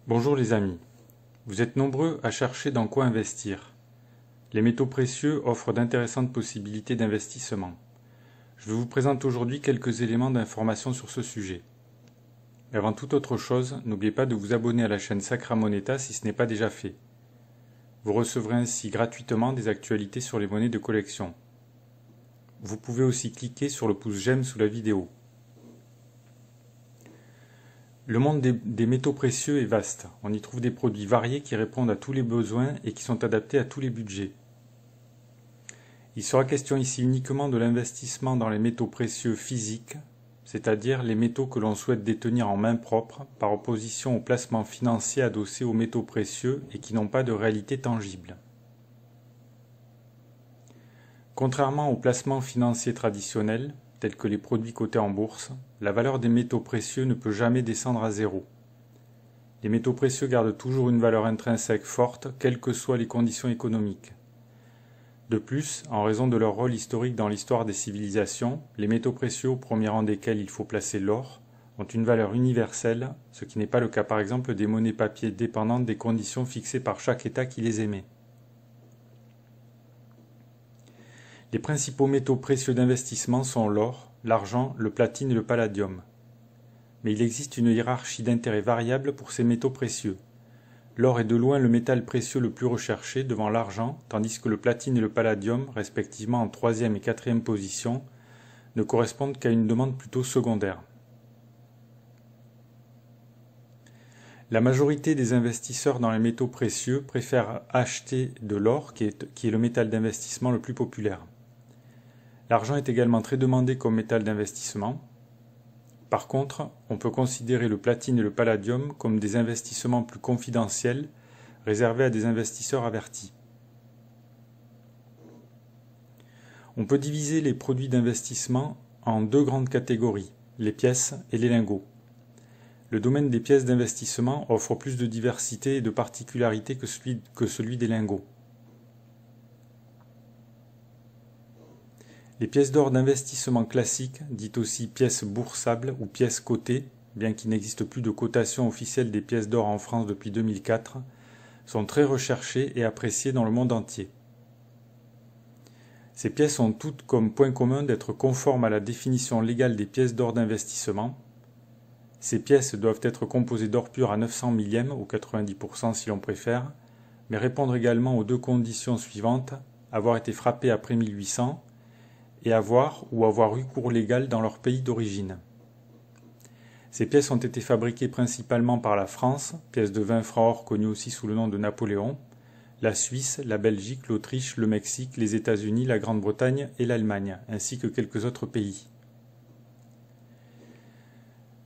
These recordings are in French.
Bonjour les amis, vous êtes nombreux à chercher dans quoi investir. Les métaux précieux offrent d'intéressantes possibilités d'investissement. Je vous présente aujourd'hui quelques éléments d'information sur ce sujet. Mais avant toute autre chose, n'oubliez pas de vous abonner à la chaîne Sacra Moneta si ce n'est pas déjà fait. Vous recevrez ainsi gratuitement des actualités sur les monnaies de collection. Vous pouvez aussi cliquer sur le pouce j'aime sous la vidéo. Le monde des métaux précieux est vaste. On y trouve des produits variés qui répondent à tous les besoins et qui sont adaptés à tous les budgets. Il sera question ici uniquement de l'investissement dans les métaux précieux physiques, c'est-à-dire les métaux que l'on souhaite détenir en main propre, par opposition aux placements financiers adossés aux métaux précieux et qui n'ont pas de réalité tangible. Contrairement aux placements financiers traditionnels, tels que les produits cotés en bourse, la valeur des métaux précieux ne peut jamais descendre à zéro. Les métaux précieux gardent toujours une valeur intrinsèque forte, quelles que soient les conditions économiques. De plus, en raison de leur rôle historique dans l'histoire des civilisations, les métaux précieux, au premier rang desquels il faut placer l'or, ont une valeur universelle, ce qui n'est pas le cas par exemple des monnaies papier dépendantes des conditions fixées par chaque État qui les émet. Les principaux métaux précieux d'investissement sont l'or, l'argent, le platine et le palladium. Mais il existe une hiérarchie d'intérêts variables pour ces métaux précieux. L'or est de loin le métal précieux le plus recherché devant l'argent, tandis que le platine et le palladium, respectivement en 3e et 4e position, ne correspondent qu'à une demande plutôt secondaire. La majorité des investisseurs dans les métaux précieux préfèrent acheter de l'or, qui est le métal d'investissement le plus populaire. L'argent est également très demandé comme métal d'investissement. Par contre, on peut considérer le platine et le palladium comme des investissements plus confidentiels, réservés à des investisseurs avertis. On peut diviser les produits d'investissement en deux grandes catégories, les pièces et les lingots. Le domaine des pièces d'investissement offre plus de diversité et de particularités que celui des lingots. Les pièces d'or d'investissement classiques, dites aussi pièces boursables ou pièces cotées, bien qu'il n'existe plus de cotation officielle des pièces d'or en France depuis 2004, sont très recherchées et appréciées dans le monde entier. Ces pièces ont toutes comme point commun d'être conformes à la définition légale des pièces d'or d'investissement. Ces pièces doivent être composées d'or pur à 900 millièmes, ou 90% si l'on préfère, mais répondre également aux deux conditions suivantes, avoir été frappées après 1800, et avoir ou avoir eu cours légal dans leur pays d'origine. Ces pièces ont été fabriquées principalement par la France, pièces de 20 francs or connues aussi sous le nom de Napoléon, la Suisse, la Belgique, l'Autriche, le Mexique, les États-Unis, la Grande-Bretagne et l'Allemagne, ainsi que quelques autres pays.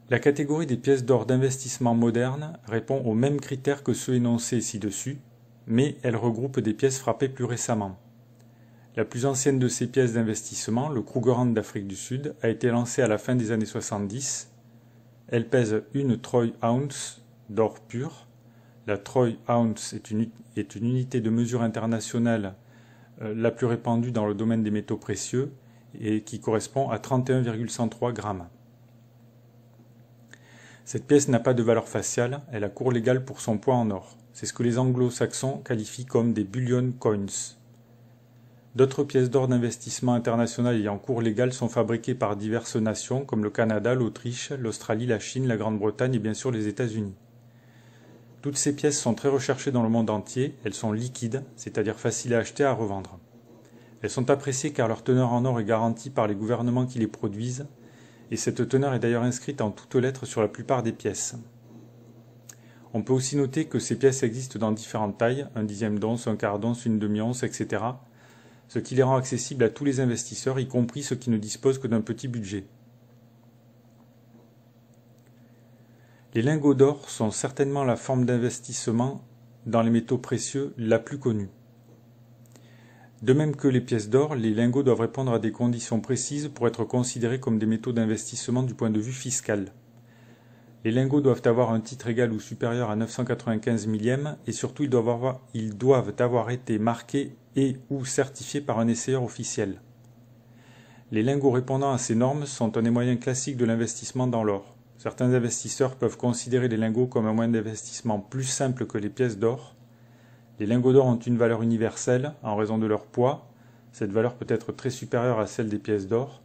La catégorie des pièces d'or d'investissement modernes répond aux mêmes critères que ceux énoncés ci-dessus, mais elle regroupe des pièces frappées plus récemment. La plus ancienne de ces pièces d'investissement, le Krugerrand d'Afrique du Sud, a été lancée à la fin des années 70. Elle pèse une troy ounce d'or pur. La troy ounce est une unité de mesure internationale la plus répandue dans le domaine des métaux précieux et qui correspond à 31,103 grammes. Cette pièce n'a pas de valeur faciale, elle a cours légal pour son poids en or. C'est ce que les anglo-saxons qualifient comme des bullion coins. D'autres pièces d'or d'investissement international ayant cours légal sont fabriquées par diverses nations comme le Canada, l'Autriche, l'Australie, la Chine, la Grande-Bretagne et bien sûr les États-Unis. Toutes ces pièces sont très recherchées dans le monde entier, elles sont liquides, c'est-à-dire faciles à acheter et à revendre. Elles sont appréciées car leur teneur en or est garantie par les gouvernements qui les produisent, et cette teneur est d'ailleurs inscrite en toutes lettres sur la plupart des pièces. On peut aussi noter que ces pièces existent dans différentes tailles, un dixième d'once, un quart d'once, une demi-once, etc., ce qui les rend accessibles à tous les investisseurs, y compris ceux qui ne disposent que d'un petit budget. Les lingots d'or sont certainement la forme d'investissement dans les métaux précieux la plus connue. De même que les pièces d'or, les lingots doivent répondre à des conditions précises pour être considérés comme des métaux d'investissement du point de vue fiscal. Les lingots doivent avoir un titre égal ou supérieur à 995 millièmes et surtout ils doivent avoir été marqués et ou certifiés par un essayeur officiel. Les lingots répondant à ces normes sont un des moyens classiques de l'investissement dans l'or. Certains investisseurs peuvent considérer les lingots comme un moyen d'investissement plus simple que les pièces d'or. Les lingots d'or ont une valeur universelle en raison de leur poids. Cette valeur peut être très supérieure à celle des pièces d'or.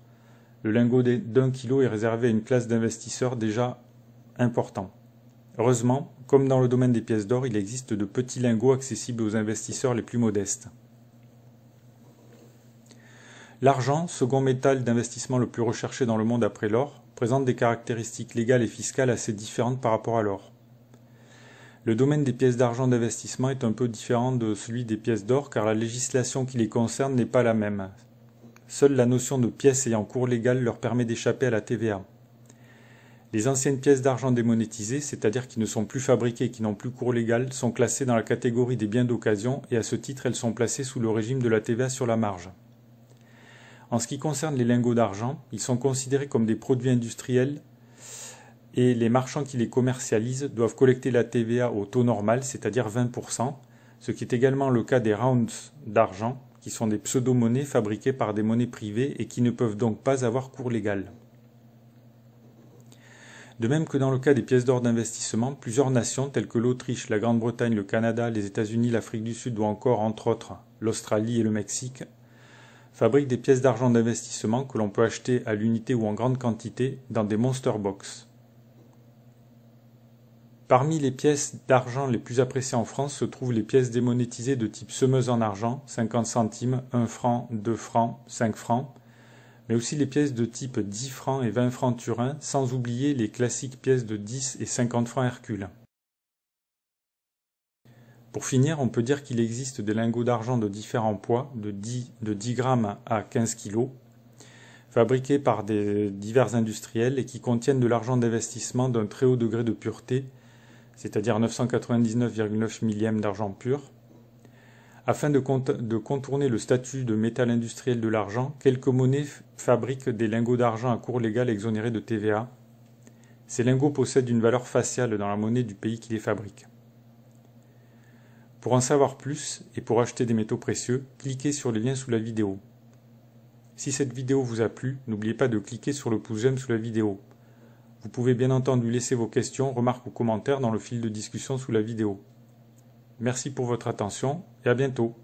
Le lingot d'1 kg est réservé à une classe d'investisseurs déjà important. Heureusement, comme dans le domaine des pièces d'or, il existe de petits lingots accessibles aux investisseurs les plus modestes. L'argent, second métal d'investissement le plus recherché dans le monde après l'or, présente des caractéristiques légales et fiscales assez différentes par rapport à l'or. Le domaine des pièces d'argent d'investissement est un peu différent de celui des pièces d'or car la législation qui les concerne n'est pas la même. Seule la notion de pièces ayant cours légal leur permet d'échapper à la TVA. Les anciennes pièces d'argent démonétisées, c'est-à-dire qui ne sont plus fabriquées et qui n'ont plus cours légal, sont classées dans la catégorie des biens d'occasion et à ce titre elles sont placées sous le régime de la TVA sur la marge. En ce qui concerne les lingots d'argent, ils sont considérés comme des produits industriels et les marchands qui les commercialisent doivent collecter la TVA au taux normal, c'est-à-dire 20%, ce qui est également le cas des rounds d'argent, qui sont des pseudo-monnaies fabriquées par des monnaies privées et qui ne peuvent donc pas avoir cours légal. De même que dans le cas des pièces d'or d'investissement, plusieurs nations telles que l'Autriche, la Grande-Bretagne, le Canada, les États-Unis, l'Afrique du Sud ou encore, entre autres, l'Australie et le Mexique, fabriquent des pièces d'argent d'investissement que l'on peut acheter à l'unité ou en grande quantité dans des monster box. Parmi les pièces d'argent les plus appréciées en France se trouvent les pièces démonétisées de type semeuse en argent, 50 centimes, 1 franc, 2 francs, 5 francs, mais aussi les pièces de type 10 francs et 20 francs Turin, sans oublier les classiques pièces de 10 et 50 francs Hercule. Pour finir, on peut dire qu'il existe des lingots d'argent de différents poids, de 10 grammes à 15 kg, fabriqués par divers industriels et qui contiennent de l'argent d'investissement d'un très haut degré de pureté, c'est-à-dire 999,9 millièmes d'argent pur. Afin de contourner le statut de métal industriel de l'argent, quelques monnaies fabriquent des lingots d'argent à cours légal exonérés de TVA. Ces lingots possèdent une valeur faciale dans la monnaie du pays qui les fabrique. Pour en savoir plus et pour acheter des métaux précieux, cliquez sur les liens sous la vidéo. Si cette vidéo vous a plu, n'oubliez pas de cliquer sur le pouce j'aime sous la vidéo. Vous pouvez bien entendu laisser vos questions, remarques ou commentaires dans le fil de discussion sous la vidéo. Merci pour votre attention et à bientôt.